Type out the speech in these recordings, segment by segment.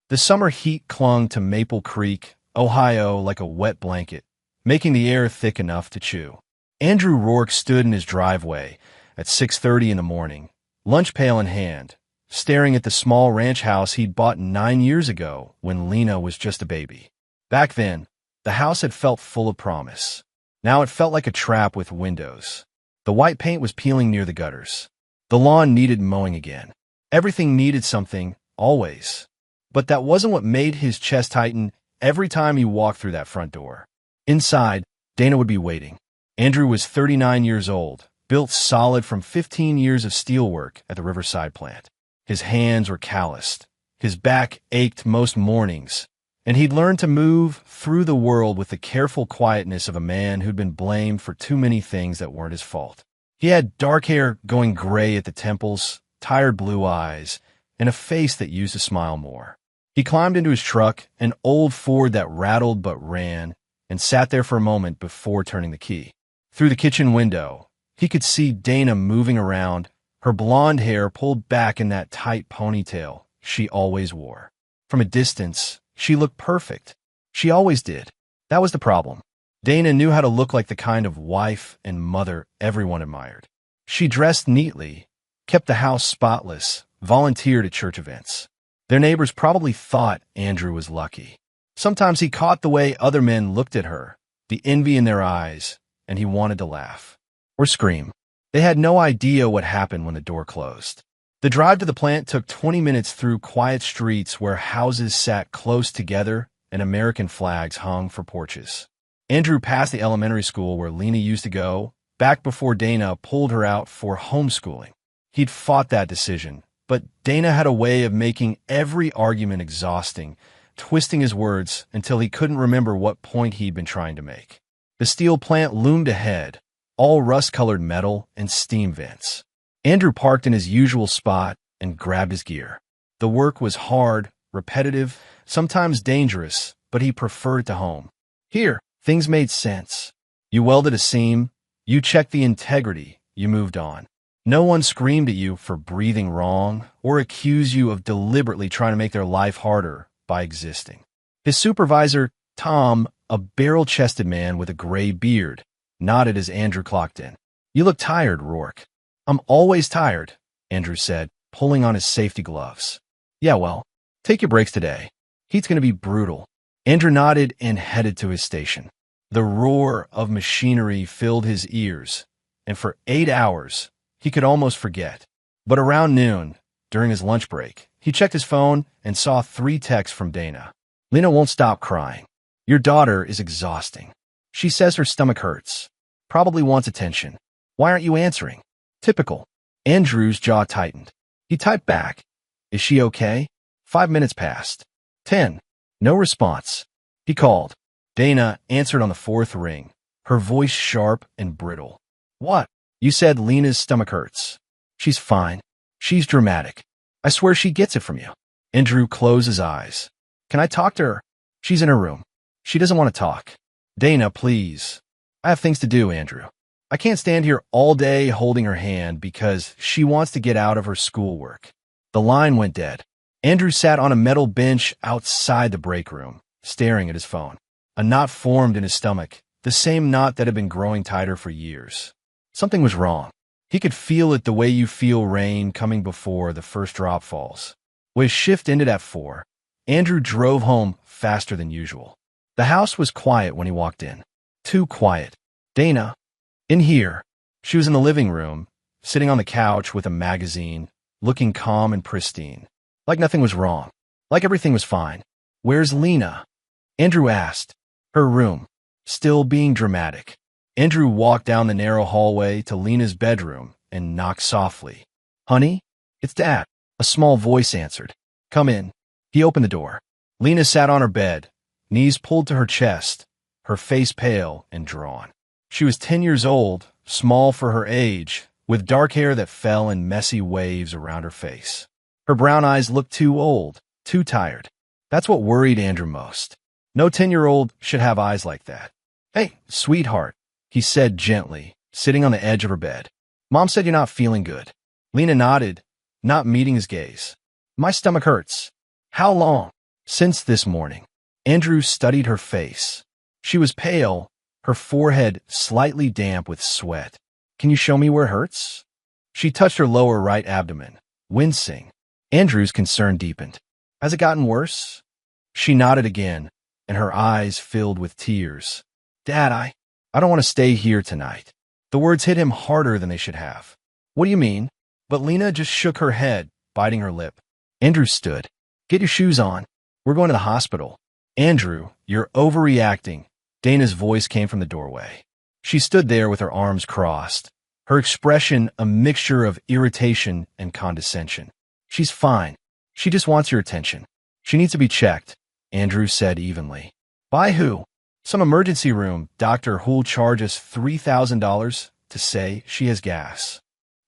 The summer heat clung to Maple Creek, Ohio like a wet blanket, making the air thick enough to chew. Andrew Rourke stood in his driveway at 6:30 in the morning, lunch pail in hand, staring at the small ranch house he'd bought 9 years ago when Lena was just a baby. Back then, the house had felt full of promise. Now it felt like a trap with windows. The white paint was peeling near the gutters. The lawn needed mowing again. Everything needed something, always. But that wasn't what made his chest tighten every time he walked through that front door. Inside, Dana would be waiting. Andrew was 39 years old, built solid from 15 years of steelwork at the Riverside plant. His hands were calloused. His back ached most mornings, and he'd learned to move through the world with the careful quietness of a man who'd been blamed for too many things that weren't his fault. He had dark hair going gray at the temples, tired blue eyes, and a face that used to smile more. He climbed into his truck, an old Ford that rattled but ran, and sat there for a moment before turning the key. Through the kitchen window, he could see Dana moving around, her blonde hair pulled back in that tight ponytail she always wore. From a distance, she looked perfect. She always did. That was the problem. Dana knew how to look like the kind of wife and mother everyone admired. She dressed neatly, kept the house spotless, volunteered at church events. Their neighbors probably thought Andrew was lucky. Sometimes he caught the way other men looked at her, the envy in their eyes, and he wanted to laugh. Or scream. They had no idea what happened when the door closed. The drive to the plant took 20 minutes through quiet streets where houses sat close together and American flags hung for porches. Andrew passed the elementary school where Lena used to go, back before Dana pulled her out for homeschooling. He'd fought that decision, but Dana had a way of making every argument exhausting, twisting his words until he couldn't remember what point he'd been trying to make. The steel plant loomed ahead, all rust-colored metal and steam vents. Andrew parked in his usual spot and grabbed his gear. The work was hard, repetitive, sometimes dangerous, but he preferred it to home. Here, things made sense. You welded a seam, you checked the integrity, you moved on. No one screamed at you for breathing wrong or accused you of deliberately trying to make their life harder by existing. His supervisor, Tom, a barrel-chested man with a gray beard, nodded as Andrew clocked in. "You look tired, Rourke." "I'm always tired," Andrew said, pulling on his safety gloves. "Yeah, well, take your breaks today. Heat's going to be brutal." Andrew nodded and headed to his station. The roar of machinery filled his ears, and for 8 hours, he could almost forget. But around noon, during his lunch break, he checked his phone and saw 3 texts from Dana. "Lena won't stop crying. Your daughter is exhausting. She says her stomach hurts. Probably wants attention. Why aren't you answering?" Typical. Andrew's jaw tightened. He typed back, "Is she okay?" 5 minutes passed. 10. No response. He called. Dana answered on the 4th ring, her voice sharp and brittle. "What?" "You said Lena's stomach hurts." "She's fine. She's dramatic. I swear she gets it from you." Andrew closed his eyes. "Can I talk to her?" "She's in her room. She doesn't want to talk." "Dana, please." "I have things to do, Andrew. I can't stand here all day holding her hand because she wants to get out of her schoolwork." The line went dead. Andrew sat on a metal bench outside the break room, staring at his phone. A knot formed in his stomach, the same knot that had been growing tighter for years. Something was wrong. He could feel it the way you feel rain coming before the first drop falls. When his shift ended at 4, Andrew drove home faster than usual. The house was quiet when he walked in. Too quiet. Dana. In here. She was in the living room, sitting on the couch with a magazine, looking calm and pristine. Like nothing was wrong. Like everything was fine. "Where's Lena?" Andrew asked. "Her room." Still being dramatic. Andrew walked down the narrow hallway to Lena's bedroom and knocked softly. "Honey? It's Dad." A small voice answered. "Come in." He opened the door. Lena sat on her bed, knees pulled to her chest, her face pale and drawn. She was 10 years old, small for her age, with dark hair that fell in messy waves around her face. Her brown eyes looked too old, too tired. That's what worried Andrew most. No 10-year-old should have eyes like that. "Hey, sweetheart," he said gently, sitting on the edge of her bed. "Mom said you're not feeling good." Lena nodded, not meeting his gaze. "My stomach hurts." "How long?" Since this morning. Andrew studied her face. She was pale, her forehead slightly damp with sweat. Can you show me where it hurts? She touched her lower right abdomen, wincing. Andrew's concern deepened. Has it gotten worse? She nodded again, and her eyes filled with tears. Dad, I don't want to stay here tonight. The words hit him harder than they should have. What do you mean? But Lena just shook her head, biting her lip. Andrew stood. Get your shoes on. We're going to the hospital. Andrew, you're overreacting. Dana's voice came from the doorway. She stood there with her arms crossed, her expression a mixture of irritation and condescension. She's fine. She just wants your attention. She needs to be checked, Andrew said evenly. By who? Some emergency room doctor who'll charge us $3,000 to say she has gas.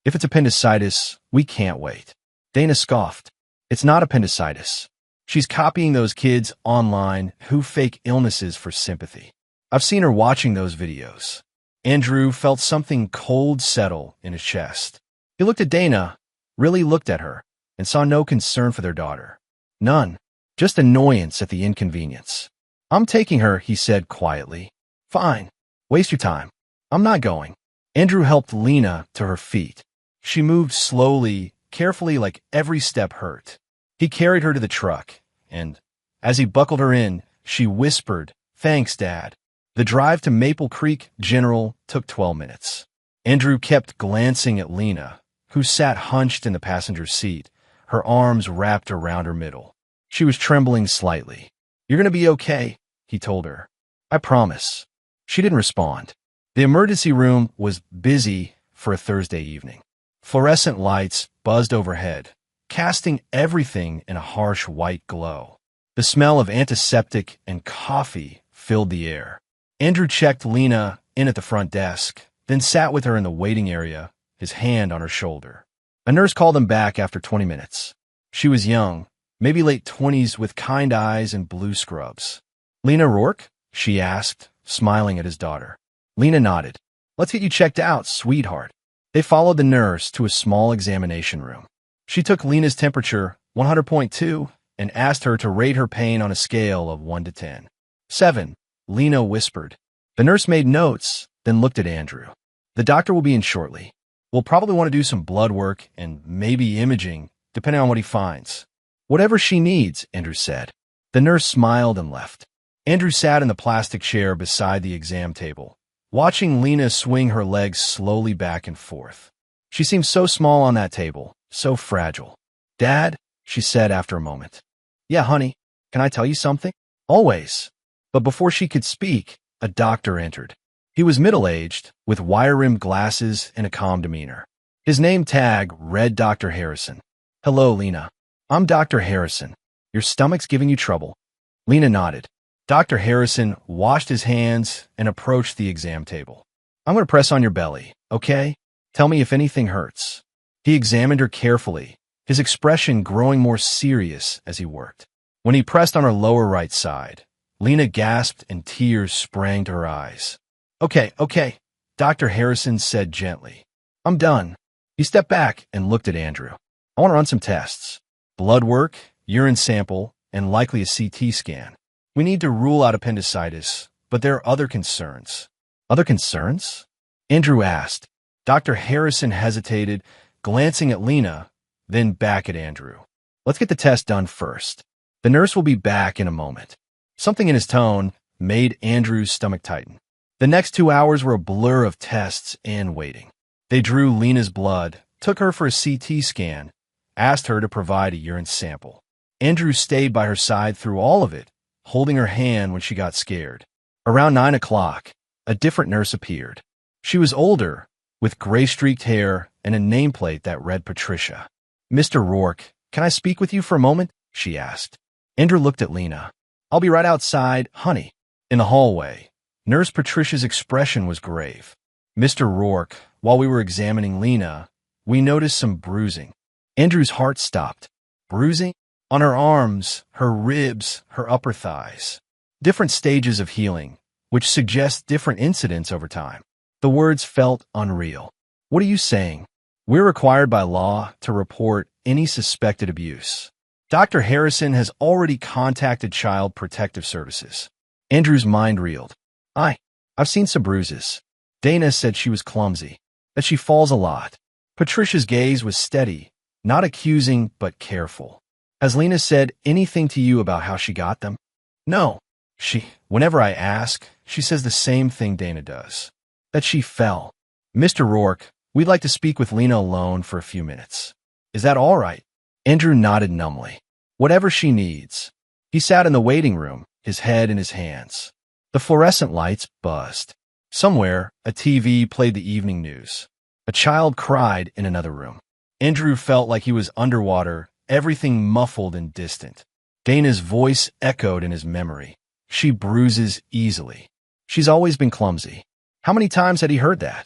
If it's appendicitis, we can't wait. Dana scoffed. It's not appendicitis. She's copying those kids online who fake illnesses for sympathy. I've seen her watching those videos. Andrew felt something cold settle in his chest. He looked at Dana, really looked at her, and saw no concern for their daughter. None. Just annoyance at the inconvenience. I'm taking her, he said quietly. Fine. Waste your time. I'm not going. Andrew helped Lena to her feet. She moved slowly, carefully, like every step hurt. He carried her to the truck, and, as he buckled her in, she whispered, Thanks, Dad. The drive to Maple Creek General took 12 minutes. Andrew kept glancing at Lena, who sat hunched in the passenger seat, her arms wrapped around her middle. She was trembling slightly. You're going to be okay, he told her. I promise. She didn't respond. The emergency room was busy for a Thursday evening. Fluorescent lights buzzed overhead, casting everything in a harsh white glow. The smell of antiseptic and coffee filled the air. Andrew checked Lena in at the front desk, then sat with her in the waiting area, his hand on her shoulder. A nurse called him back after 20 minutes. She was young, maybe late 20s, with kind eyes and blue scrubs. Lena Rourke? She asked, smiling at his daughter. Lena nodded. Let's get you checked out, sweetheart. They followed the nurse to a small examination room. She took Lena's temperature, 100.2, and asked her to rate her pain on a scale of 1 to 10. 7, Lena whispered. The nurse made notes, then looked at Andrew. The doctor will be in shortly. We'll probably want to do some blood work and maybe imaging, depending on what he finds. Whatever she needs, Andrew said. The nurse smiled and left. Andrew sat in the plastic chair beside the exam table, watching Lena swing her legs slowly back and forth. She seemed so small on that table, so fragile. Dad, she said after a moment. Yeah, honey, can I tell you something? Always. But before she could speak, a doctor entered. He was middle-aged, with wire-rimmed glasses and a calm demeanor. His name tag read Dr. Harrison. Hello, Lena. I'm Dr. Harrison. Your stomach's giving you trouble. Lena nodded. Dr. Harrison washed his hands and approached the exam table. I'm going to press on your belly, okay? Tell me if anything hurts. He examined her carefully, his expression growing more serious as he worked. When he pressed on her lower right side, Lena gasped and tears sprang to her eyes. Okay, Dr. Harrison said gently. I'm done. He stepped back and looked at Andrew. I want to run some tests. Blood work, urine sample, and likely a CT scan. We need to rule out appendicitis, but there are other concerns. Other concerns? Andrew asked. Dr. Harrison hesitated, glancing at Lena, then back at Andrew. Let's get the test done first. The nurse will be back in a moment. Something in his tone made Andrew's stomach tighten. The next 2 hours were a blur of tests and waiting. They drew Lena's blood, took her for a CT scan, asked her to provide a urine sample. Andrew stayed by her side through all of it, holding her hand when she got scared. Around 9 o'clock, a different nurse appeared. She was older, with gray-streaked hair and a nameplate that read Patricia. Mr. Rourke, can I speak with you for a moment? She asked. Andrew looked at Lena. I'll be right outside, honey. In the hallway, Nurse Patricia's expression was grave. Mr. Rourke, while we were examining Lena, we noticed some bruising. Andrew's heart stopped. Bruising? On her arms, her ribs, her upper thighs. Different stages of healing, which suggest different incidents over time. The words felt unreal. What are you saying? We're required by law to report any suspected abuse. Dr. Harrison has already contacted Child Protective Services. Andrew's mind reeled. I've seen some bruises. Dana said she was clumsy, that she falls a lot. Patricia's gaze was steady, not accusing, but careful. Has Lena said anything to you about how she got them? No. Whenever I ask, she says the same thing Dana does. That she fell. Mr. Rourke, we'd like to speak with Lena alone for a few minutes. Is that all right? Andrew nodded numbly. Whatever she needs. He sat in the waiting room, his head in his hands. The fluorescent lights buzzed. Somewhere, a TV played the evening news. A child cried in another room. Andrew felt like he was underwater, everything muffled and distant. Dana's voice echoed in his memory. She bruises easily. She's always been clumsy. How many times had he heard that?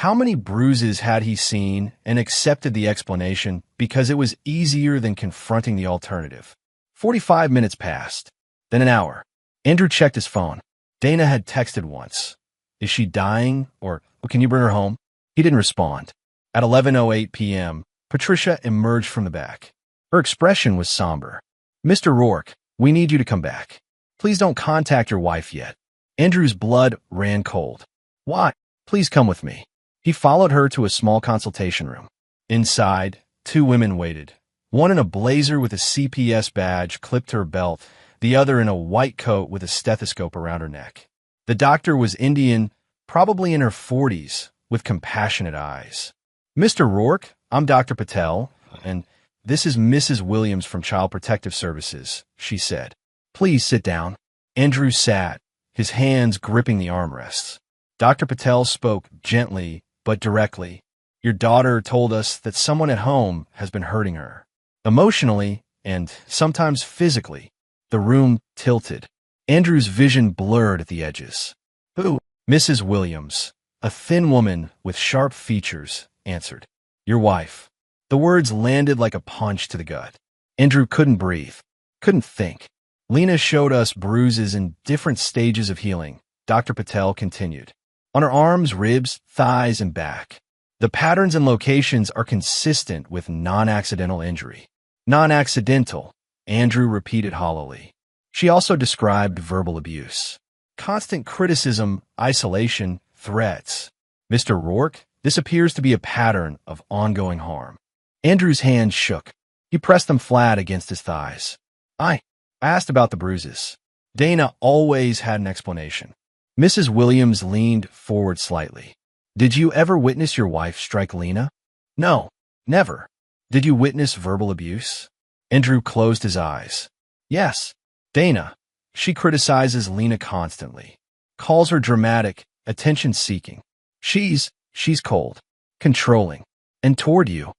How many bruises had he seen and accepted the explanation because it was easier than confronting the alternative? 45 minutes passed. Then an hour. Andrew checked his phone. Dana had texted once. Is she dying? Or can you bring her home? He didn't respond. At 11:08 p.m., Patricia emerged from the back. Her expression was somber. Mr. Rourke, we need you to come back. Please don't contact your wife yet. Andrew's blood ran cold. Why? Please come with me. He followed her to a small consultation room. Inside, two women waited. One in a blazer with a CPS badge clipped to her belt, the other in a white coat with a stethoscope around her neck. The doctor was Indian, probably in her 40s, with compassionate eyes. Mr. Rourke, I'm Dr. Patel, and this is Mrs. Williams from Child Protective Services, she said. Please sit down. Andrew sat, his hands gripping the armrests. Dr. Patel spoke gently but directly. Your daughter told us that someone at home has been hurting her. Emotionally and sometimes physically. The room tilted. Andrew's vision blurred at the edges. Who? Mrs. Williams, a thin woman with sharp features, answered. Your wife. The words landed like a punch to the gut. Andrew couldn't breathe, couldn't think. Lena showed us bruises in different stages of healing, Dr. Patel continued. On her arms, ribs, thighs, and back. The patterns and locations are consistent with non-accidental injury. Non-accidental, Andrew repeated hollowly. She also described verbal abuse. Constant criticism, isolation, threats. Mr. Rourke, this appears to be a pattern of ongoing harm. Andrew's hands shook. He pressed them flat against his thighs. I asked about the bruises. Dana always had an explanation. Mrs. Williams leaned forward slightly. Did you ever witness your wife strike Lena? No, never. Did you witness verbal abuse? Andrew closed his eyes. Yes. Dana. She criticizes Lena constantly. Calls her dramatic, attention-seeking. She's cold, controlling. And toward you?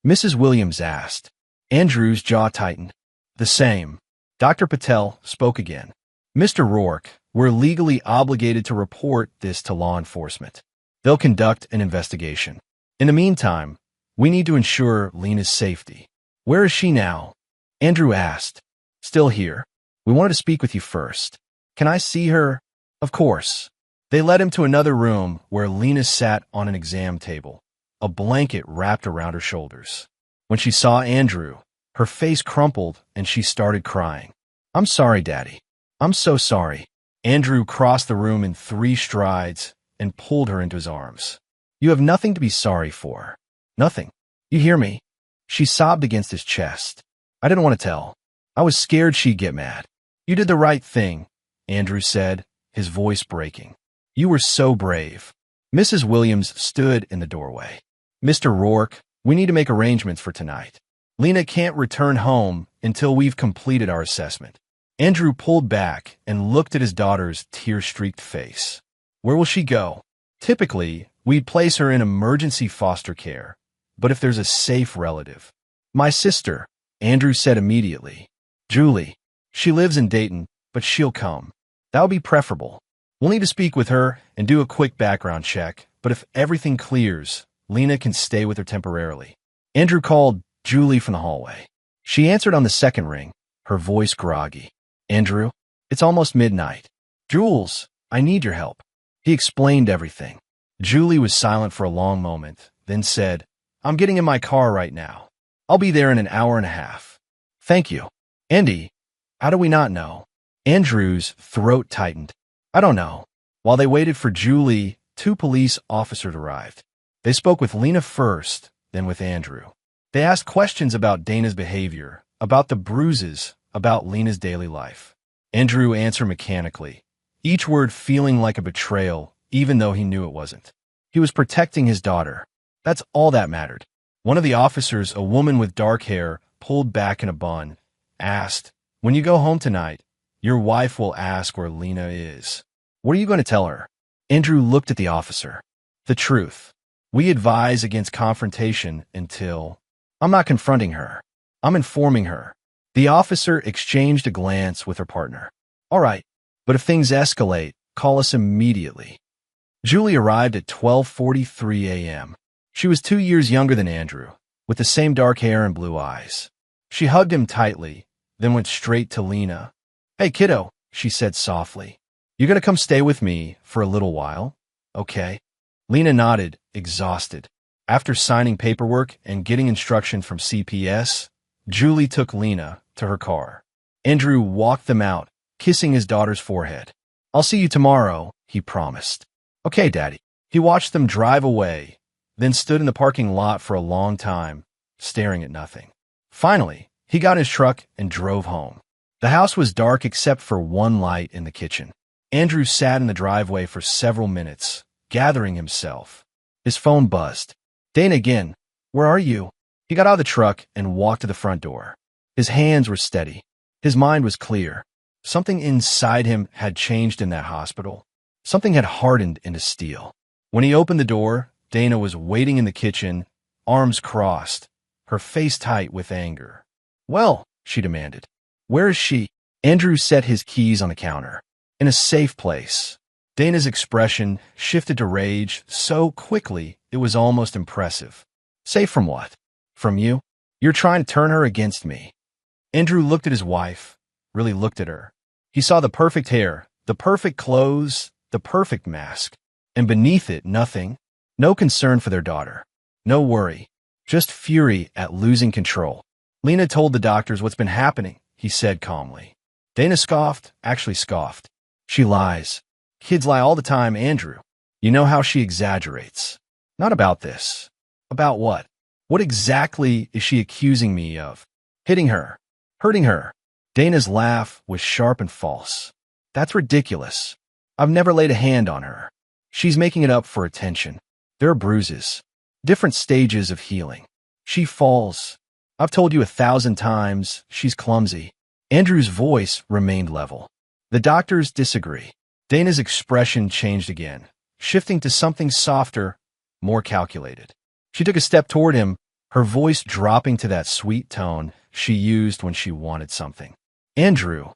Mrs. Williams asked. Andrew's jaw tightened. The same. Dr. Patel spoke again. Mr. Rourke, we're legally obligated to report this to law enforcement. They'll conduct an investigation. In the meantime, we need to ensure Lena's safety. Where is she now? Andrew asked. Still here. We wanted to speak with you first. Can I see her? Of course. They led him to another room where Lena sat on an exam table, a blanket wrapped around her shoulders. When she saw Andrew, her face crumpled and she started crying. I'm sorry, Daddy. I'm so sorry. Andrew crossed the room in 3 strides and pulled her into his arms. You have nothing to be sorry for. Nothing. You hear me? She sobbed against his chest. I didn't want to tell. I was scared she'd get mad. You did the right thing, Andrew said, his voice breaking. You were so brave. Mrs. Williams stood in the doorway. Mr. Rourke, we need to make arrangements for tonight. Lena can't return home until we've completed our assessment. Andrew pulled back and looked at his daughter's tear-streaked face. Where will she go? Typically, we'd place her in emergency foster care, but if there's a safe relative. My sister, Andrew said immediately. Julie. She lives in Dayton, but she'll come. That would be preferable. We'll need to speak with her and do a quick background check, but if everything clears, Lena can stay with her temporarily. Andrew called Julie from the hallway. She answered on the second ring, her voice groggy. Andrew, it's almost midnight. Jules, I need your help. He explained everything. Julie was silent for a long moment, then said, I'm getting in my car right now. I'll be there in an hour and a half. Thank you. Andy, how do we not know? Andrew's throat tightened. I don't know. While they waited for Julie, 2 police officers arrived. They spoke with Lena first, then with Andrew. They asked questions about Dana's behavior, about the bruises, about Lena's daily life. Andrew answered mechanically, each word feeling like a betrayal, even though he knew it wasn't. He was protecting his daughter. That's all that mattered. One of the officers, a woman with dark hair, pulled back in a bun, asked, "When you go home tonight, your wife will ask where Lena is. What are you going to tell her?" Andrew looked at the officer. "The truth. We advise against confrontation until—" "I'm not confronting her. I'm informing her." The officer exchanged a glance with her partner. "All right, but if things escalate, call us immediately." Julie arrived at 12:43 a.m. She was 2 years younger than Andrew, with the same dark hair and blue eyes. She hugged him tightly, then went straight to Lena. "Hey, kiddo," she said softly. "You gonna come stay with me for a little while? Okay." Lena nodded, exhausted. After signing paperwork and getting instruction from CPS, Julie took Lena to her car. Andrew walked them out, kissing his daughter's forehead. "I'll see you tomorrow," he promised. "Okay, Daddy." He watched them drive away, then stood in the parking lot for a long time, staring at nothing. Finally, he got in his truck and drove home. The house was dark except for one light in the kitchen. Andrew sat in the driveway for several minutes, gathering himself. His phone buzzed. "Dana again. Where are you?" He got out of the truck and walked to the front door. His hands were steady. His mind was clear. Something inside him had changed in that hospital. Something had hardened into steel. When he opened the door, Dana was waiting in the kitchen, arms crossed, her face tight with anger. "Well," she demanded. "Where is she?" Andrew set his keys on the counter. "In a safe place." Dana's expression shifted to rage so quickly it was almost impressive. "Safe from what?" "From you. You're trying to turn her against me." Andrew looked at his wife, really looked at her. He saw the perfect hair, the perfect clothes, the perfect mask, and beneath it nothing. No concern for their daughter. No worry. Just fury at losing control. "Lena told the doctors what's been happening," he said calmly. Dana scoffed, actually scoffed. "She lies. Kids lie all the time, Andrew. You know how she exaggerates." "Not about this." "About what? What exactly is she accusing me of?" "Hitting her. Hurting her." Dana's laugh was sharp and false. "That's ridiculous. I've never laid a hand on her. She's making it up for attention. There are bruises. Different stages of healing. She falls. I've told you 1,000 times, she's clumsy." Andrew's voice remained level. "The doctors disagree." Dana's expression changed again, shifting to something softer, more calculated. She took a step toward him, her voice dropping to that sweet tone she used when she wanted something. "Andrew,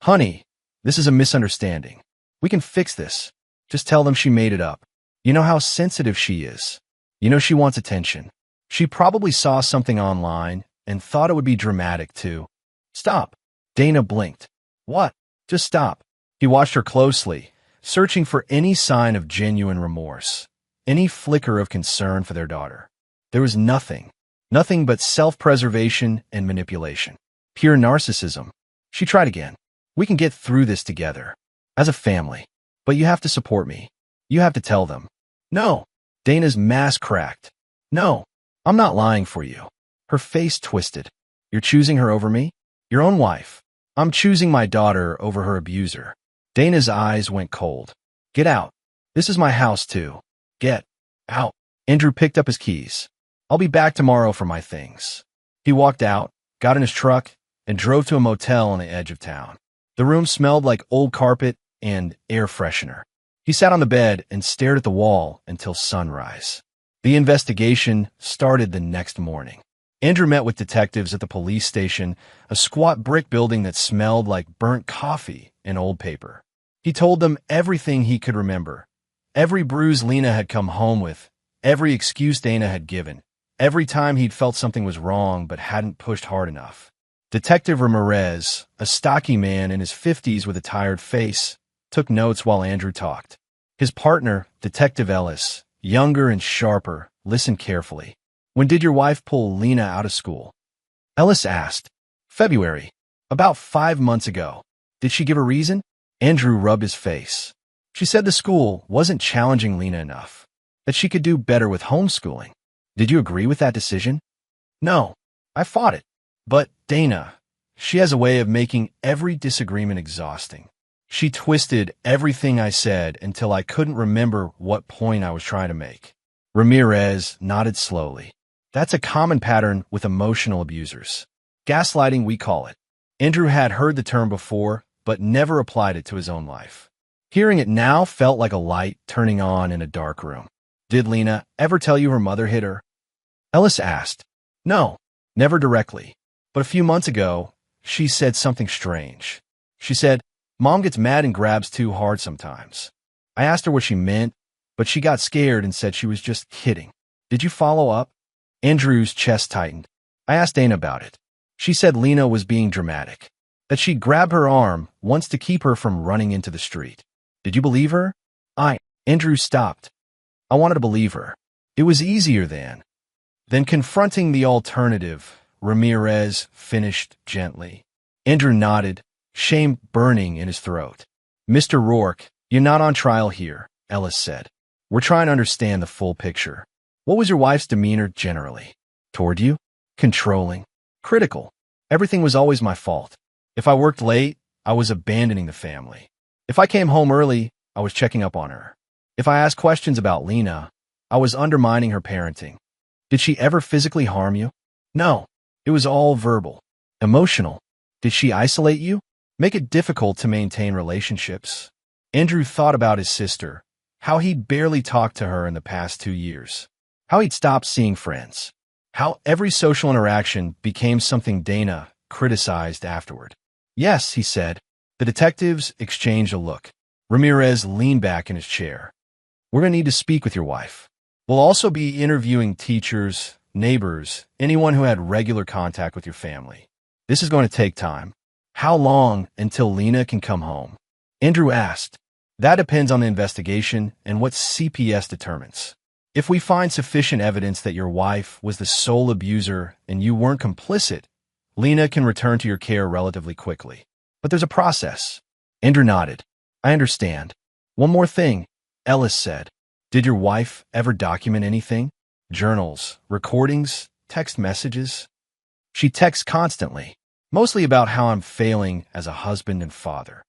honey, this is a misunderstanding. We can fix this. Just tell them she made it up. You know how sensitive she is. You know she wants attention. She probably saw something online and thought it would be dramatic too." "Stop." Dana blinked. "What?" "Just stop." He watched her closely, searching for any sign of genuine remorse, any flicker of concern for their daughter. There was nothing. Nothing but self-preservation and manipulation. Pure narcissism. She tried again. "We can get through this together. As a family. But you have to support me. You have to tell them." "No." Dana's mask cracked. "No. I'm not lying for you." Her face twisted. "You're choosing her over me? Your own wife. I'm choosing my daughter over her abuser." Dana's eyes went cold. "Get out. This is my house too. Get out." Andrew picked up his keys. "I'll be back tomorrow for my things." He walked out, got in his truck, and drove to a motel on the edge of town. The room smelled like old carpet and air freshener. He sat on the bed and stared at the wall until sunrise. The investigation started the next morning. Andrew met with detectives at the police station, a squat brick building that smelled like burnt coffee and old paper. He told them everything he could remember. Every bruise Lena had come home with, every excuse Dana had given, every time he'd felt something was wrong but hadn't pushed hard enough. Detective Ramirez, a stocky man in his 50s with a tired face, took notes while Andrew talked. His partner, Detective Ellis, younger and sharper, listened carefully. "When did your wife pull Lena out of school?" Ellis asked. February. About 5 months ago. Did she give a reason? Andrew rubbed his face. She said the school wasn't challenging Lena enough, that she could do better with homeschooling. Did you agree with that decision? No, I fought it. But Dana, she has a way of making every disagreement exhausting. She twisted everything I said until I couldn't remember what point I was trying to make. Ramirez nodded slowly. That's a common pattern with emotional abusers. Gaslighting, we call it. Andrew had heard the term before, but never applied it to his own life. Hearing it now felt like a light turning on in a dark room. Did Lena ever tell you her mother hit her? Ellis asked. No, never directly. But a few months ago, she said something strange. She said, Mom gets mad and grabs too hard sometimes. I asked her what she meant, but she got scared and said she was just kidding. Did you follow up? Andrew's chest tightened. I asked Dana about it. She said Lena was being dramatic, that she'd grab her arm once to keep her from running into the street. Did you believe her? Andrew stopped. I wanted to believe her. It was easier than confronting the alternative, Ramirez finished gently. Andrew nodded, shame burning in his throat. Mr. Rourke, you're not on trial here, Ellis said. We're trying to understand the full picture. What was your wife's demeanor generally? Toward you? Controlling. Critical. Everything was always my fault. If I worked late, I was abandoning the family. If I came home early, I was checking up on her. If I asked questions about Lena, I was undermining her parenting. Did she ever physically harm you? No. It was all verbal. Emotional. Did she isolate you? Make it difficult to maintain relationships? Andrew thought about his sister, how he'd barely talked to her in the past 2 years, how he'd stopped seeing friends, how every social interaction became something Dana criticized afterward. Yes, he said. The detectives exchanged a look. Ramirez leaned back in his chair. We're going to need to speak with your wife. We'll also be interviewing teachers, neighbors, anyone who had regular contact with your family. This is going to take time. How long until Lena can come home? Andrew asked. That depends on the investigation and what CPS determines. If we find sufficient evidence that your wife was the sole abuser and you weren't complicit, Lena can return to your care relatively quickly. But there's a process. Andrew nodded. I understand. One more thing, Ellis said. Did your wife ever document anything? Journals, recordings, text messages? She texts constantly, mostly about how I'm failing as a husband and father.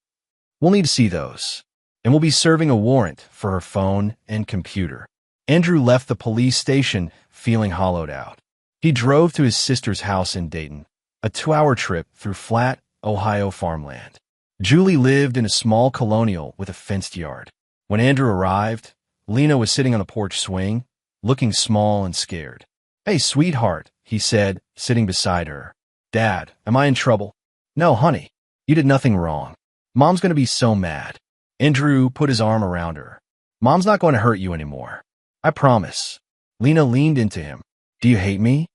We'll need to see those, and we'll be serving a warrant for her phone and computer. Andrew left the police station feeling hollowed out. He drove to his sister's house in Dayton, a 2-hour trip through flat, Ohio farmland. Julie lived in a small colonial with a fenced yard. When Andrew arrived, Lena was sitting on the porch swing, looking small and scared. Hey, sweetheart, he said, sitting beside her. Dad, am I in trouble? No, honey, you did nothing wrong. Mom's going to be so mad. Andrew put his arm around her. Mom's not going to hurt you anymore. I promise. Lena leaned into him. Do you hate me?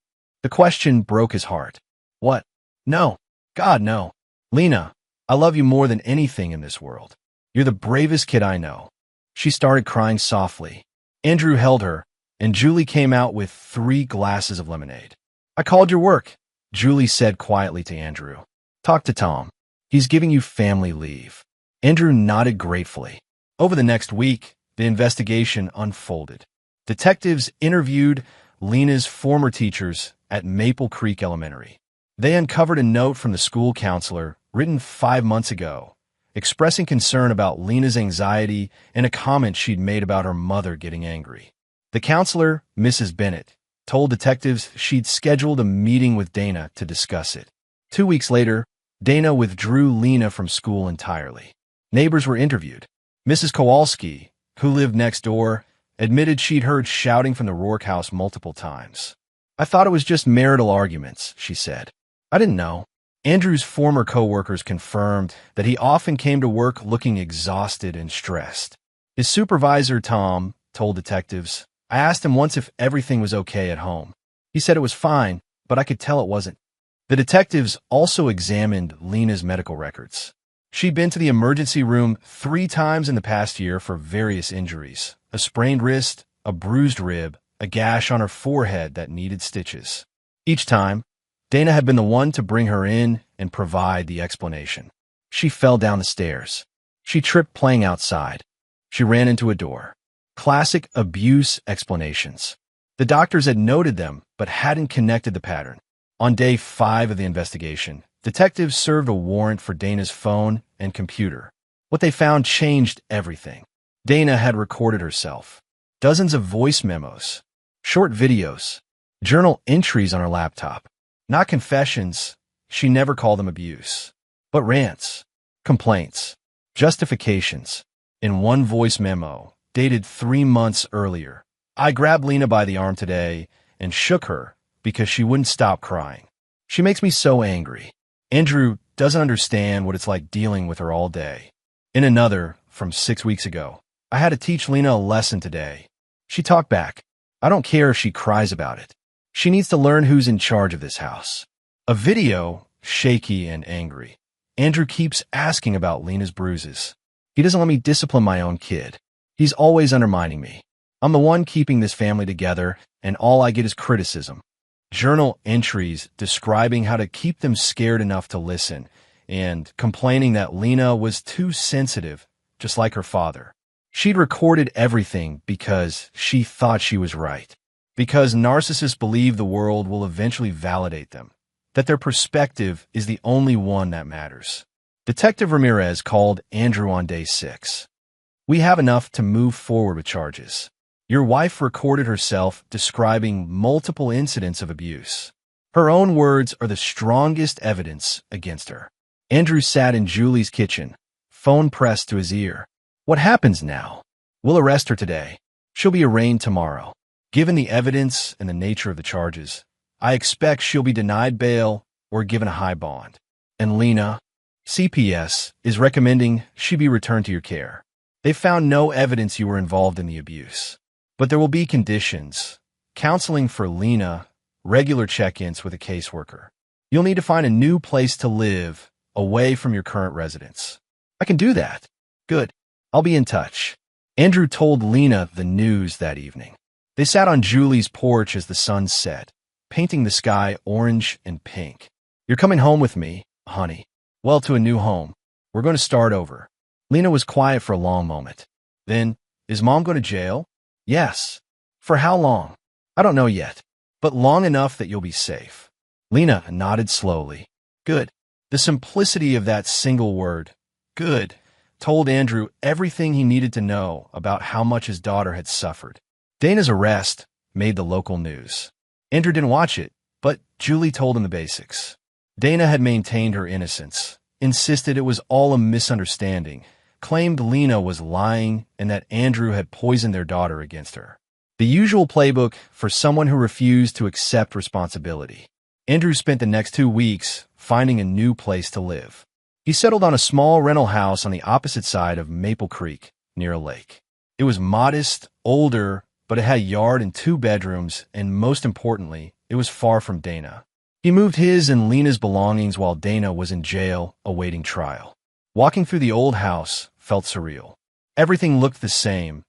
The question broke his heart. What? No. God, no. Lena, I love you more than anything in this world. You're the bravest kid I know. She started crying softly. Andrew held her, and Julie came out with 3 glasses of lemonade. I called your work, Julie said quietly to Andrew. Talk to Tom. He's giving you family leave. Andrew nodded gratefully. Over the next week, the investigation unfolded. Detectives interviewed Lena's former teachers at Maple Creek Elementary. They uncovered a note from the school counselor written 5 months ago, expressing concern about Lena's anxiety and a comment she'd made about her mother getting angry. The counselor, Mrs. Bennett, told detectives she'd scheduled a meeting with Dana to discuss it. 2 weeks later, Dana withdrew Lena from school entirely. Neighbors were interviewed. Mrs. Kowalski, who lived next door, admitted she'd heard shouting from the Rourke house multiple times. I thought it was just marital arguments, she said. I didn't know. Andrew's former co-workers confirmed that he often came to work looking exhausted and stressed. His supervisor, Tom, told detectives, I asked him once if everything was okay at home. He said it was fine, but I could tell it wasn't. The detectives also examined Lena's medical records. She'd been to the emergency room 3 times in the past year for various injuries, a sprained wrist, a bruised rib, a gash on her forehead that needed stitches. Each time, Dana had been the one to bring her in and provide the explanation. She fell down the stairs. She tripped playing outside. She ran into a door. Classic abuse explanations. The doctors had noted them, but hadn't connected the pattern. On day 5 of the investigation, detectives served a warrant for Dana's phone and computer. What they found changed everything. Dana had recorded herself. Dozens of voice memos, short videos, journal entries on her laptop. Not confessions, she never called them abuse, but rants, complaints, justifications. In one voice memo, dated 3 months earlier, I grabbed Lena by the arm today and shook her because she wouldn't stop crying. She makes me so angry. Andrew doesn't understand what it's like dealing with her all day. In another, from 6 weeks ago, I had to teach Lena a lesson today. She talked back. I don't care if she cries about it. She needs to learn who's in charge of this house. A video, shaky and angry. Andrew keeps asking about Lena's bruises. He doesn't let me discipline my own kid. He's always undermining me. I'm the one keeping this family together, and all I get is criticism. Journal entries describing how to keep them scared enough to listen, and complaining that Lena was too sensitive, just like her father. She'd recorded everything because she thought she was right. Because narcissists believe the world will eventually validate them, that their perspective is the only one that matters. Detective Ramirez called Andrew on day 6. We have enough to move forward with charges. Your wife recorded herself describing multiple incidents of abuse. Her own words are the strongest evidence against her. Andrew sat in Julie's kitchen, phone pressed to his ear. What happens now? We'll arrest her today. She'll be arraigned tomorrow. Given the evidence and the nature of the charges, I expect she'll be denied bail or given a high bond. And Lena, CPS, is recommending she be returned to your care. They found no evidence you were involved in the abuse. But there will be conditions. Counseling for Lena, regular check-ins with a caseworker. You'll need to find a new place to live away from your current residence. I can do that. Good. I'll be in touch. Andrew told Lena the news that evening. They sat on Julie's porch as the sun set, painting the sky orange and pink. You're coming home with me, honey. Well, to a new home. We're going to start over. Lena was quiet for a long moment. Then, is Mom going to jail? Yes. For how long? I don't know yet, but long enough that you'll be safe. Lena nodded slowly. Good. The simplicity of that single word, good, told Andrew everything he needed to know about how much his daughter had suffered. Dana's arrest made the local news. Andrew didn't watch it, but Julie told him the basics. Dana had maintained her innocence, insisted it was all a misunderstanding, claimed Lena was lying and that Andrew had poisoned their daughter against her. The usual playbook for someone who refused to accept responsibility. Andrew spent the next 2 weeks finding a new place to live. He settled on a small rental house on the opposite side of Maple Creek, near a lake. It was modest, older, but it had a yard and 2 bedrooms, and most importantly, it was far from Dana. He moved his and Lena's belongings while Dana was in jail awaiting trial. Walking through the old house felt surreal. Everything looked the same.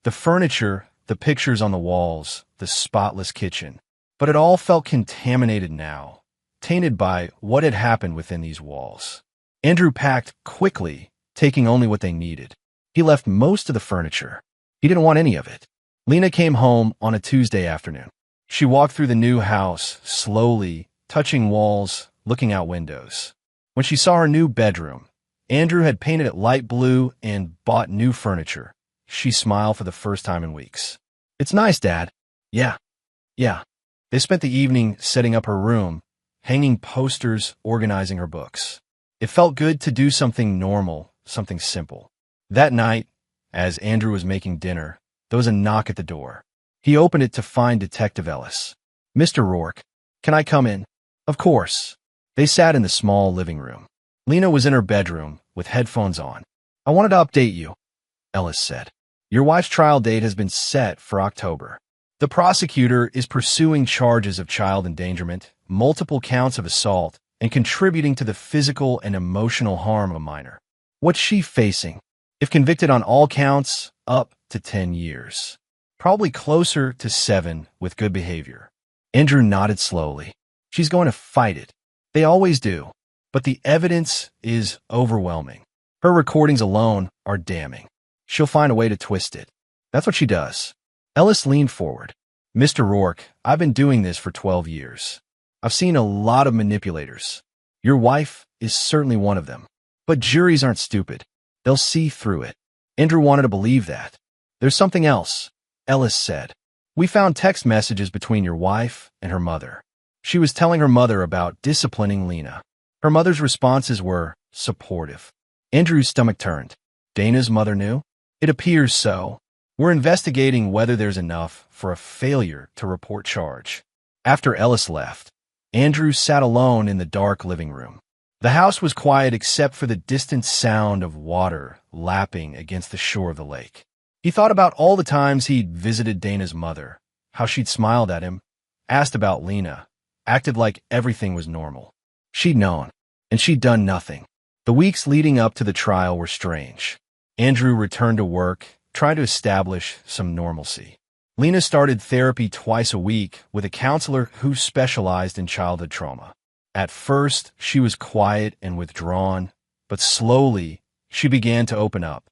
The furniture, the pictures on the walls, the spotless kitchen. But it all felt contaminated now, tainted by what had happened within these walls. Andrew packed quickly, taking only what they needed. He left most of the furniture. He didn't want any of it. Lena came home on a Tuesday afternoon. She walked through the new house, slowly, touching walls, looking out windows. When she saw her new bedroom, Andrew had painted it light blue and bought new furniture. She smiled for the first time in weeks. It's nice, Dad. Yeah. They spent the evening setting up her room, hanging posters, organizing her books. It felt good to do something normal, something simple. That night, as Andrew was making dinner, there was a knock at the door. He opened it to find Detective Ellis. Mr. Rourke, can I come in? Of course. They sat in the small living room. Lena was in her bedroom with headphones on. I wanted to update you, Ellis said. Your wife's trial date has been set for October. The prosecutor is pursuing charges of child endangerment, multiple counts of assault, and contributing to the physical and emotional harm of a minor. What's she facing? If convicted on all counts, up to 10 years. Probably closer to 7 with good behavior. Andrew nodded slowly. She's going to fight it. They always do. but the evidence is overwhelming. Her recordings alone are damning. She'll find a way to twist it. That's what she does. Ellis leaned forward. Mr. Rourke, I've been doing this for 12 years. I've seen a lot of manipulators. Your wife is certainly one of them. But juries aren't stupid. They'll see through it. Andrew wanted to believe that. There's something else, Ellis said. We found text messages between your wife and her mother. She was telling her mother about disciplining Lena. Her mother's responses were supportive. Andrew's stomach turned. Dana's mother knew? It appears so. We're investigating whether there's enough for a failure to report charge. After Ellis left, Andrew sat alone in the dark living room. The house was quiet except for the distant sound of water lapping against the shore of the lake. He thought about all the times he'd visited Dana's mother, how she'd smiled at him, asked about Lena, acted like everything was normal. She'd known, and she'd done nothing. The weeks leading up to the trial were strange. Andrew returned to work, trying to establish some normalcy. Lena started therapy twice a week with a counselor who specialized in childhood trauma. At first, she was quiet and withdrawn, but slowly, she began to open up.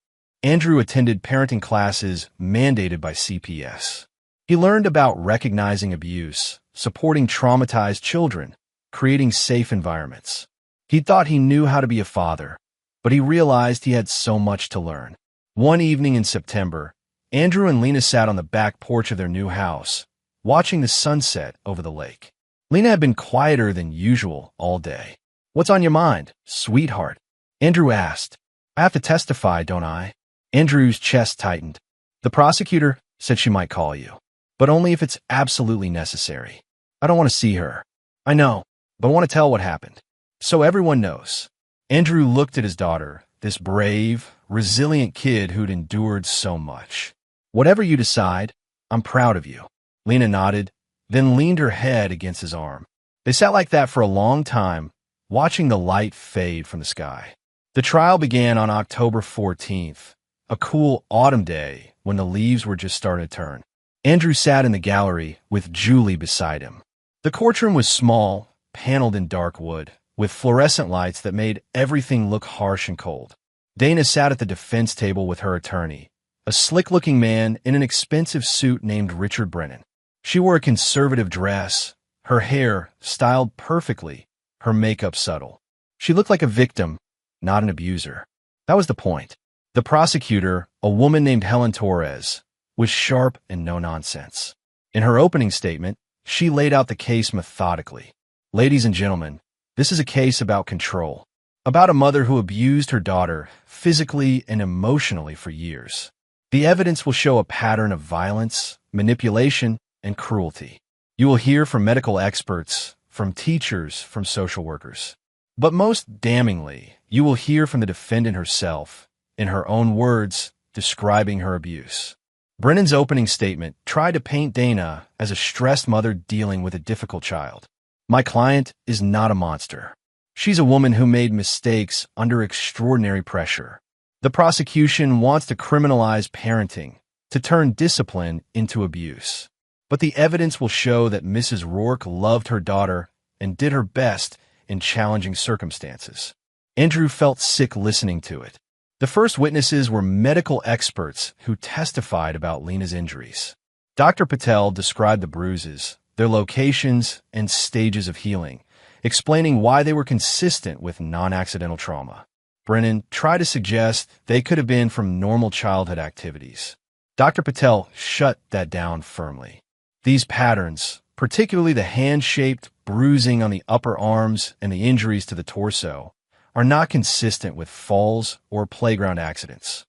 Andrew attended parenting classes mandated by CPS. He learned about recognizing abuse, supporting traumatized children, creating safe environments. He thought he knew how to be a father, but he realized he had so much to learn. One evening in September, Andrew and Lena sat on the back porch of their new house, watching the sunset over the lake. Lena had been quieter than usual all day. What's on your mind, sweetheart? Andrew asked. I have to testify, don't I? Andrew's chest tightened. The prosecutor said she might call you, but only if it's absolutely necessary. I don't want to see her. I know, but I want to tell what happened. So everyone knows. Andrew looked at his daughter, this brave, resilient kid who'd endured so much. Whatever you decide, I'm proud of you. Lena nodded, then leaned her head against his arm. They sat like that for a long time, watching the light fade from the sky. The trial began on October 14th, a cool autumn day when the leaves were just starting to turn. Andrew sat in the gallery with Julie beside him. The courtroom was small, paneled in dark wood, with fluorescent lights that made everything look harsh and cold. Dana sat at the defense table with her attorney, a slick-looking man in an expensive suit named Richard Brennan. She wore a conservative dress, her hair styled perfectly, her makeup subtle. She looked like a victim, not an abuser. That was the point. The prosecutor, a woman named Helen Torres, was sharp and no-nonsense. In her opening statement, she laid out the case methodically. Ladies and gentlemen, this is a case about control, about a mother who abused her daughter physically and emotionally for years. The evidence will show a pattern of violence, manipulation, and cruelty. You will hear from medical experts, from teachers, from social workers. But most damningly, you will hear from the defendant herself, in her own words, describing her abuse. Brennan's opening statement tried to paint Dana as a stressed mother dealing with a difficult child. My client is not a monster. She's a woman who made mistakes under extraordinary pressure. The prosecution wants to criminalize parenting, to turn discipline into abuse. But the evidence will show that Mrs. Rourke loved her daughter and did her best in challenging circumstances. Andrew felt sick listening to it. The first witnesses were medical experts who testified about Lena's injuries. Dr. Patel described the bruises, their locations, and stages of healing, explaining why they were consistent with non-accidental trauma. Brennan tried to suggest they could have been from normal childhood activities. Dr. Patel shut that down firmly. These patterns, particularly the hand-shaped bruising on the upper arms and the injuries to the torso, are not consistent with falls or playground accidents.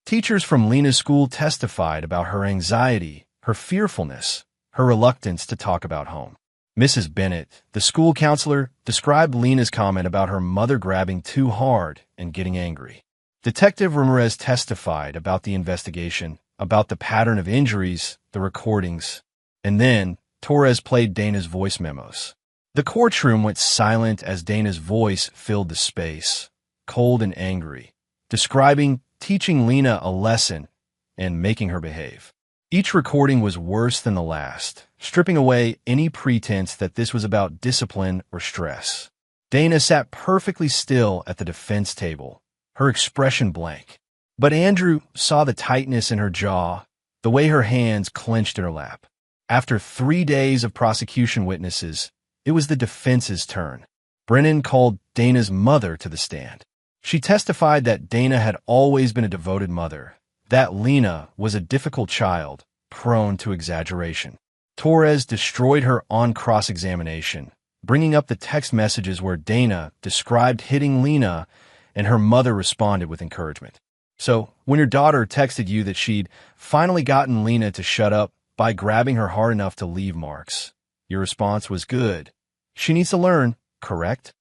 Teachers from Lena's school testified about her anxiety, her fearfulness, her reluctance to talk about home. Mrs. Bennett, the school counselor, described Lena's comment about her mother grabbing too hard and getting angry. Detective Ramirez testified about the investigation, about the pattern of injuries, the recordings, and then Torres played Dana's voice memos. The courtroom went silent as Dana's voice filled the space, cold and angry, describing, teaching Lena a lesson, and making her behave. Each recording was worse than the last, stripping away any pretense that this was about discipline or stress. Dana sat perfectly still at the defense table, her expression blank. But Andrew saw the tightness in her jaw, the way her hands clenched in her lap. After 3 days of prosecution witnesses, it was the defense's turn. Brennan called Dana's mother to the stand. She testified that Dana had always been a devoted mother, that Lena was a difficult child, prone to exaggeration. Torres destroyed her on cross-examination, bringing up the text messages where Dana described hitting Lena and her mother responded with encouragement. So, when your daughter texted you that she'd finally gotten Lena to shut up by grabbing her hard enough to leave marks, your response was good. She needs to learn, correct?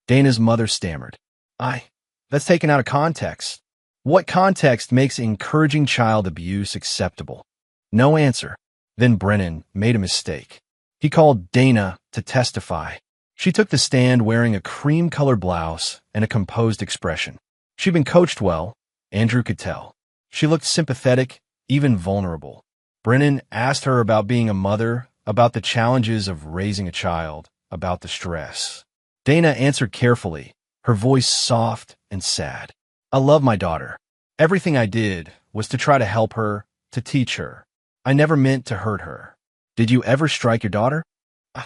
Dana's mother stammered. That's taken out of context. What context makes encouraging child abuse acceptable? No answer. Then Brennan made a mistake. He called Dana to testify. She took the stand wearing a cream-colored blouse and a composed expression. She'd been coached well, Andrew could tell. She looked sympathetic, even vulnerable. Brennan asked her about being a mother, about the challenges of raising a child, about the stress. Dana answered carefully, her voice soft and sad. I love my daughter. Everything I did was to try to help her, to teach her. I never meant to hurt her. Did you ever strike your daughter?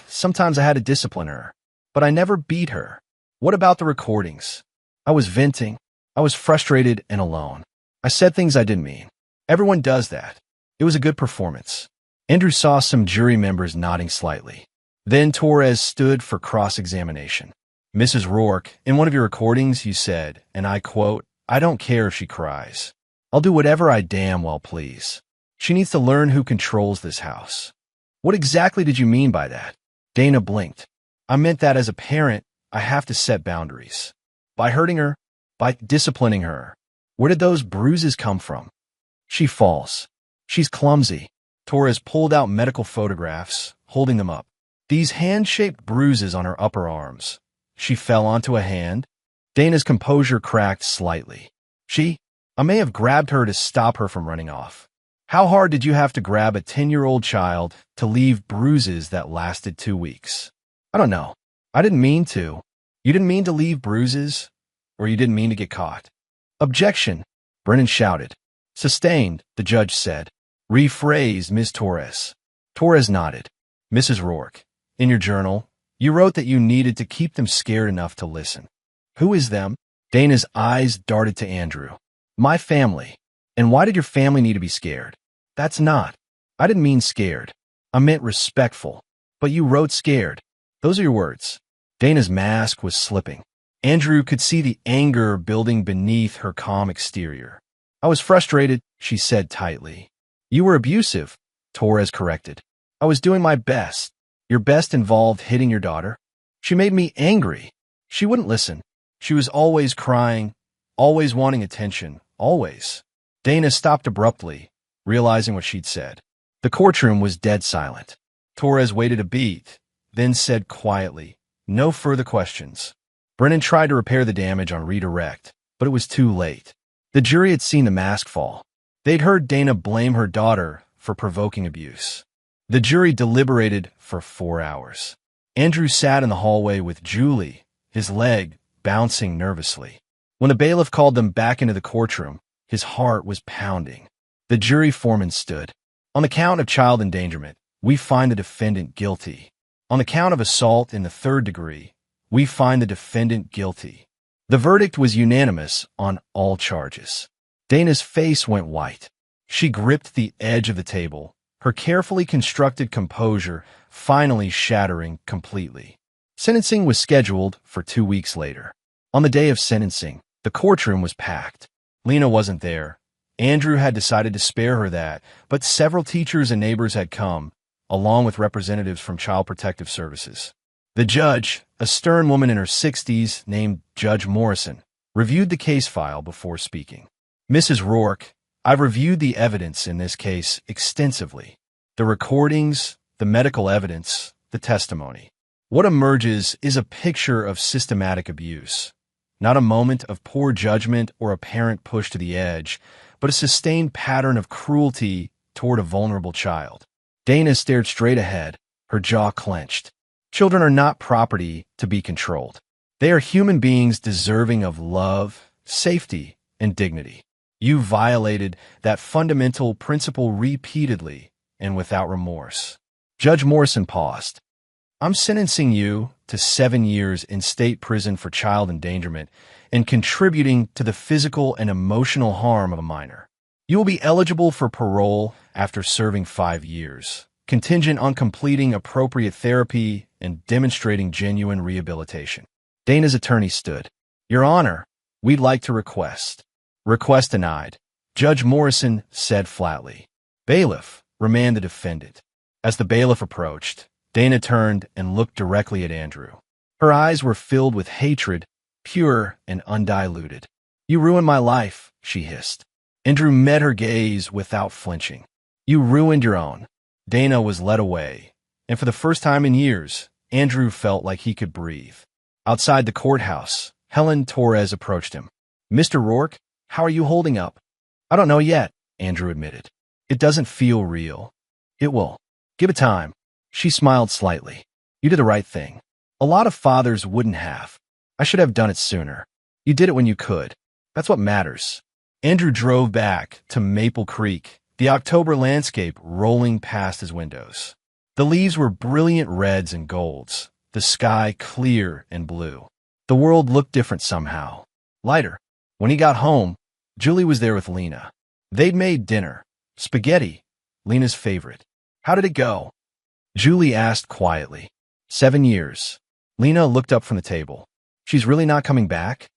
Sometimes I had to discipline her, but I never beat her. What about the recordings? I was venting. I was frustrated and alone. I said things I didn't mean. Everyone does that. It was a good performance. Andrew saw some jury members nodding slightly. Then Torres stood for cross-examination. Mrs. Rourke, in one of your recordings you said, and I quote, I don't care if she cries. I'll do whatever I damn well please. She needs to learn who controls this house. What exactly did you mean by that? Dana blinked. I meant that as a parent, I have to set boundaries. By hurting her, by disciplining her. Where did those bruises come from? She falls. She's clumsy. Torres pulled out medical photographs, holding them up. These hand-shaped bruises on her upper arms. She fell onto a hand. Dana's composure cracked slightly. I may have grabbed her to stop her from running off. How hard did you have to grab a 10-year-old child to leave bruises that lasted 2 weeks? I don't know. I didn't mean to. You didn't mean to leave bruises? Or you didn't mean to get caught? Objection, Brennan shouted. Sustained, the judge said. Rephrase, Ms. Torres. Torres nodded. Mrs. Rourke, in your journal, you wrote that you needed to keep them scared enough to listen. Who is them? Dana's eyes darted to Andrew. My family. And why did your family need to be scared? That's not. I didn't mean scared. I meant respectful. But you wrote scared. Those are your words. Dana's mask was slipping. Andrew could see the anger building beneath her calm exterior. I was frustrated, she said tightly. You were abusive, Torres corrected. I was doing my best. Your best involved hitting your daughter. She made me angry. She wouldn't listen. She was always crying, always wanting attention, always. Dana stopped abruptly, realizing what she'd said. The courtroom was dead silent. Torres waited a beat, then said quietly, no further questions. Brennan tried to repair the damage on redirect, but it was too late. The jury had seen the mask fall. They'd heard Dana blame her daughter for provoking abuse. The jury deliberated for 4 hours. Andrew sat in the hallway with Julie, his leg bouncing nervously. When the bailiff called them back into the courtroom, his heart was pounding. The jury foreman stood. On the count of child endangerment, we find the defendant guilty. On the count of assault in the 3rd degree, we find the defendant guilty. The verdict was unanimous on all charges. Dana's face went white. She gripped the edge of the table, her carefully constructed composure finally shattering completely. Sentencing was scheduled for 2 weeks later. On the day of sentencing, the courtroom was packed. Lena wasn't there. Andrew had decided to spare her that, but several teachers and neighbors had come, along with representatives from Child Protective Services. The judge, a stern woman in her 60s named Judge Morrison, reviewed the case file before speaking. Mrs. Rourke, I've reviewed the evidence in this case extensively. The recordings, the medical evidence, the testimony. What emerges is a picture of systematic abuse. Not a moment of poor judgment or a parent pushed to the edge, but a sustained pattern of cruelty toward a vulnerable child. Dana stared straight ahead, her jaw clenched. Children are not property to be controlled. They are human beings deserving of love, safety, and dignity. You violated that fundamental principle repeatedly and without remorse. Judge Morrison paused. I'm sentencing you to 7 years in state prison for child endangerment and contributing to the physical and emotional harm of a minor. You will be eligible for parole after serving 5 years, contingent on completing appropriate therapy and demonstrating genuine rehabilitation. Dana's attorney stood. Your Honor, we'd like to request. Request denied. Judge Morrison said flatly. Bailiff, remand the defendant. As the bailiff approached, Dana turned and looked directly at Andrew. Her eyes were filled with hatred, pure and undiluted. You ruined my life, she hissed. Andrew met her gaze without flinching. You ruined your own. Dana was led away, and for the first time in years, Andrew felt like he could breathe. Outside the courthouse, Helen Torres approached him. Mr. Rourke, how are you holding up? I don't know yet, Andrew admitted. It doesn't feel real. It will. Give it time. She smiled slightly. You did the right thing. A lot of fathers wouldn't have. I should have done it sooner. You did it when you could. That's what matters. Andrew drove back to Maple Creek, the October landscape rolling past his windows. The leaves were brilliant reds and golds, the sky clear and blue. The world looked different somehow, lighter. When he got home, Julie was there with Lena. They'd made dinner, spaghetti, Lena's favorite. How did it go? Julie asked quietly. 7 years. Lena looked up from the table. She's really not coming back?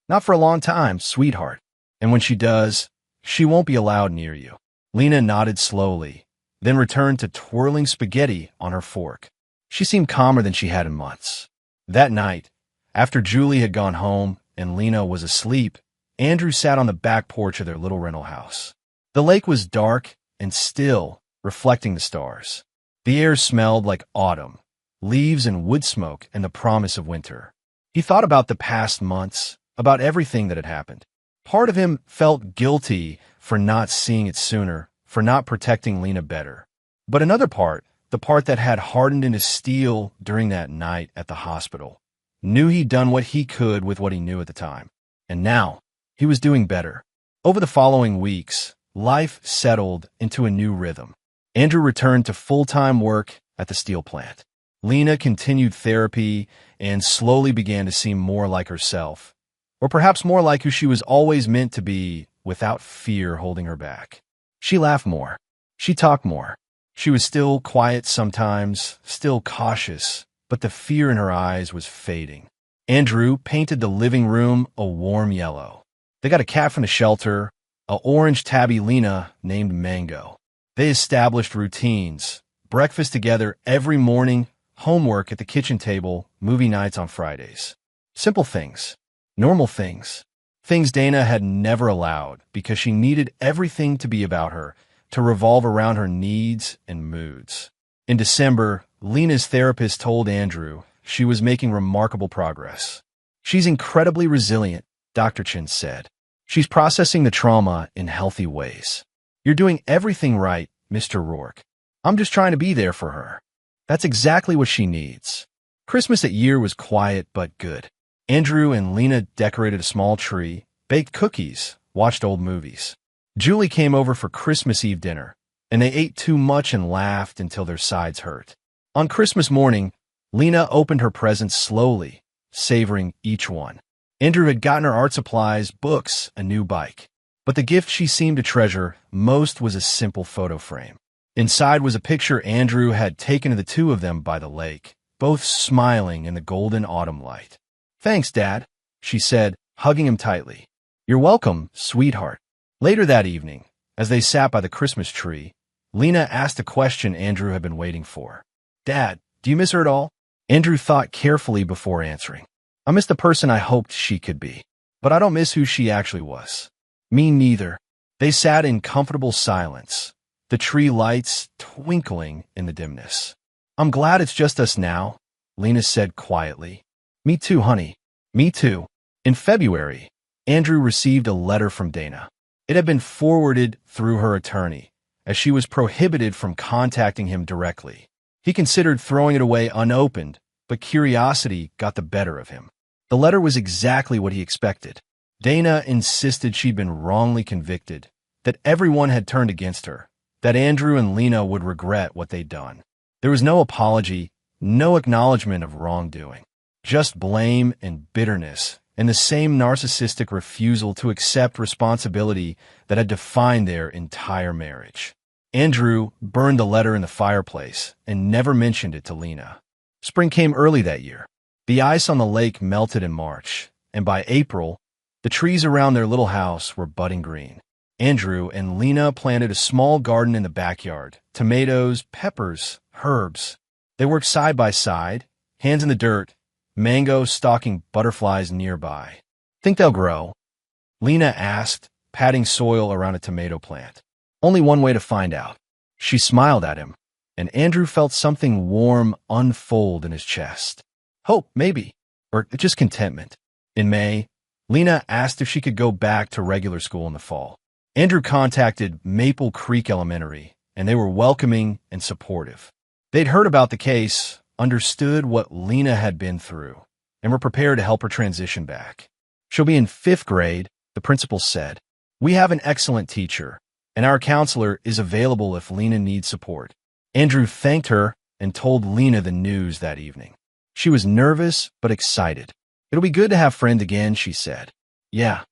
Not for a long time, sweetheart. And when she does, she won't be allowed near you. Lena nodded slowly, then returned to twirling spaghetti on her fork. She seemed calmer than she had in months. That night, after Julie had gone home and Lena was asleep, Andrew sat on the back porch of their little rental house. The lake was dark and still, reflecting the stars. The air smelled like autumn, leaves and wood smoke and the promise of winter. He thought about the past months, about everything that had happened. Part of him felt guilty for not seeing it sooner, for not protecting Lena better. But another part, the part that had hardened into steel during that night at the hospital, knew he'd done what he could with what he knew at the time. And now, he was doing better. Over the following weeks, life settled into a new rhythm. Andrew returned to full-time work at the steel plant. Lena continued therapy and slowly began to seem more like herself, or perhaps more like who she was always meant to be, without fear holding her back. She laughed more. She talked more. She was still quiet sometimes, still cautious, but the fear in her eyes was fading. Andrew painted the living room a warm yellow. They got a cat from the shelter, a orange tabby Lena named Mango. They established routines, breakfast together every morning, homework at the kitchen table, movie nights on Fridays. Simple things, normal things, things Dana had never allowed because she needed everything to be about her, to revolve around her needs and moods. In December, Lena's therapist told Andrew she was making remarkable progress. She's incredibly resilient, Dr. Chin said. She's processing the trauma in healthy ways. You're doing everything right, Mr. Rourke. I'm just trying to be there for her. That's exactly what she needs. Christmas that year was quiet but good. Andrew and Lena decorated a small tree, baked cookies, watched old movies. Julie came over for Christmas Eve dinner, and they ate too much and laughed until their sides hurt. On Christmas morning, Lena opened her presents slowly, savoring each one. Andrew had gotten her art supplies, books, a new bike. But the gift she seemed to treasure most was a simple photo frame. Inside was a picture Andrew had taken of the two of them by the lake, both smiling in the golden autumn light. Thanks, Dad, she said, hugging him tightly. You're welcome, sweetheart. Later that evening, as they sat by the Christmas tree, Lena asked a question Andrew had been waiting for. Dad, do you miss her at all? Andrew thought carefully before answering. I miss the person I hoped she could be, but I don't miss who she actually was. Me neither. They sat in comfortable silence, the tree lights twinkling in the dimness. I'm glad it's just us now, Lena said quietly. Me too, honey. Me too. In February, Andrew received a letter from Dana. It had been forwarded through her attorney, as she was prohibited from contacting him directly. He considered throwing it away unopened, but curiosity got the better of him. The letter was exactly what he expected. Dana insisted she'd been wrongly convicted, that everyone had turned against her, that Andrew and Lena would regret what they'd done. There was no apology, no acknowledgement of wrongdoing, just blame and bitterness, and the same narcissistic refusal to accept responsibility that had defined their entire marriage. Andrew burned the letter in the fireplace and never mentioned it to Lena. Spring came early that year. The ice on the lake melted in March, and by April, the trees around their little house were budding green. Andrew and Lena planted a small garden in the backyard, tomatoes, peppers, herbs. They worked side by side, hands in the dirt, mangoes stalking butterflies nearby. Think they'll grow? Lena asked, patting soil around a tomato plant. Only one way to find out. She smiled at him, and Andrew felt something warm unfold in his chest. Hope, maybe, or just contentment. In May, Lena asked if she could go back to regular school in the fall. Andrew contacted Maple Creek Elementary, and they were welcoming and supportive. They'd heard about the case, understood what Lena had been through, and were prepared to help her transition back. She'll be in 5th grade, the principal said. We have an excellent teacher, and our counselor is available if Lena needs support. Andrew thanked her and told Lena the news that evening. She was nervous but excited. It'll be good to have friends again, she said. Yeah.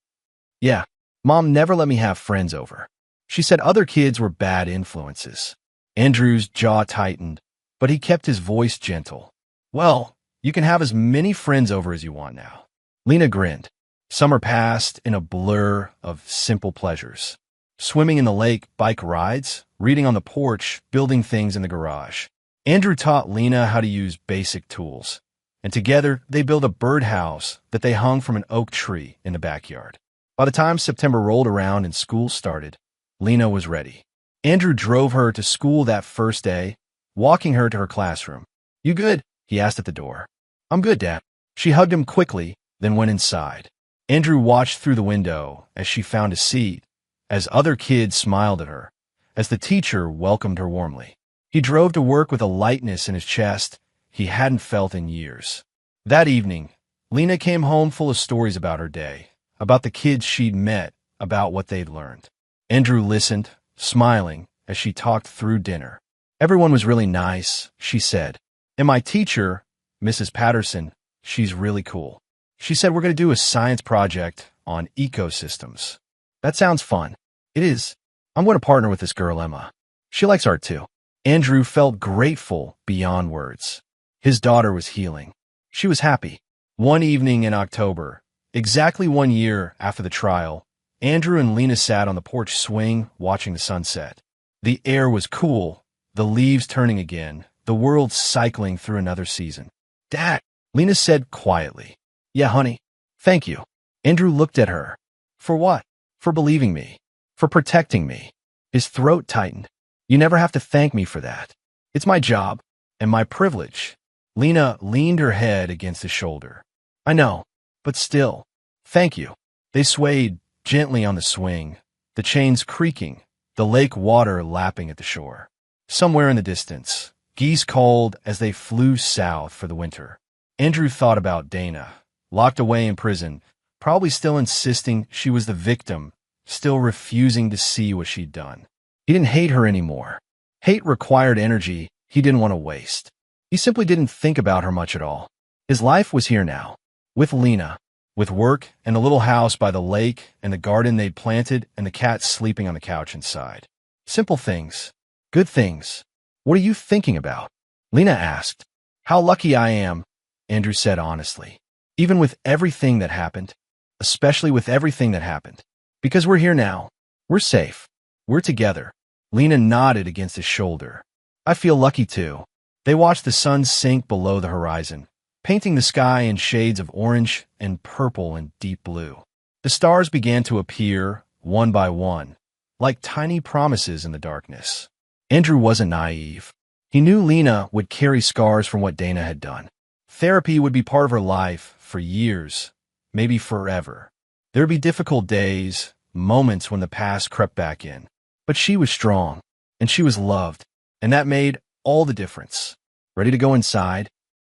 Mom never let me have friends over. She said other kids were bad influences. Andrew's jaw tightened, but he kept his voice gentle. Well, you can have as many friends over as you want now. Lena grinned. Summer passed in a blur of simple pleasures. Swimming in the lake, bike rides, reading on the porch, building things in the garage. Andrew taught Lena how to use basic tools, and together they built a birdhouse that they hung from an oak tree in the backyard. By the time September rolled around and school started, Lena was ready. Andrew drove her to school that first day, walking her to her classroom. You good? He asked at the door. I'm good, Dad. She hugged him quickly, then went inside. Andrew watched through the window as she found a seat, as other kids smiled at her, as the teacher welcomed her warmly. He drove to work with a lightness in his chest he hadn't felt in years. That evening, Lena came home full of stories about her day, about the kids she'd met, about what they'd learned. Andrew listened, smiling, as she talked through dinner. Everyone was really nice, she said. And my teacher, Mrs. Patterson, she's really cool. She said we're going to do a science project on ecosystems. That sounds fun. It is. I'm going to partner with this girl, Emma. She likes art too. Andrew felt grateful beyond words. His daughter was healing. She was happy. One evening in October, exactly 1 year after the trial, Andrew and Lena sat on the porch swing watching the sunset. The air was cool, the leaves turning again, the world cycling through another season. Dad, Lena said quietly. Yeah, honey. Thank you. Andrew looked at her. For what? For believing me. For protecting me. His throat tightened. You never have to thank me for that. It's my job and my privilege. Lena leaned her head against his shoulder. I know, but still, thank you. They swayed gently on the swing, the chains creaking, the lake water lapping at the shore. Somewhere in the distance, geese called as they flew south for the winter. Andrew thought about Dana, locked away in prison, probably still insisting she was the victim, still refusing to see what she'd done. He didn't hate her anymore. Hate required energy he didn't want to waste. He simply didn't think about her much at all. His life was here now, with Lena, with work and the little house by the lake and the garden they'd planted and the cat sleeping on the couch inside. Simple things. Good things. What are you thinking about? Lena asked. How lucky I am, Andrew said honestly. Even with everything that happened, especially with everything that happened. Because we're here now. We're safe. We're together. Lena nodded against his shoulder. I feel lucky too. They watched the sun sink below the horizon, painting the sky in shades of orange and purple and deep blue. The stars began to appear, one by one, like tiny promises in the darkness. Andrew wasn't naive. He knew Lena would carry scars from what Dana had done. Therapy would be part of her life for years, maybe forever. There would be difficult days, moments when the past crept back in. But she was strong, and she was loved, and that made all the difference. Ready to go inside?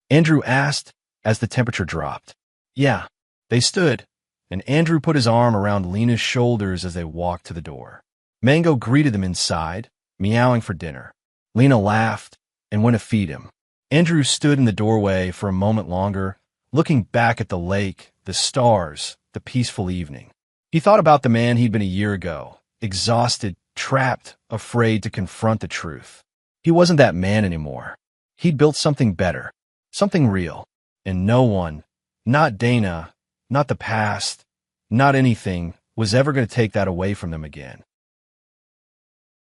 Andrew asked as the temperature dropped. Yeah. They stood, and Andrew put his arm around Lena's shoulders as they walked to the door. Mango greeted them inside, meowing for dinner. Lena laughed and went to feed him. Andrew stood in the doorway for a moment longer, looking back at the lake, the stars, the peaceful evening. He thought about the man he'd been a year ago, exhausted, trapped, afraid to confront the truth. He wasn't that man anymore. He'd built something better, something real, and no one, not Dana, not the past, not anything, was ever going to take that away from them again.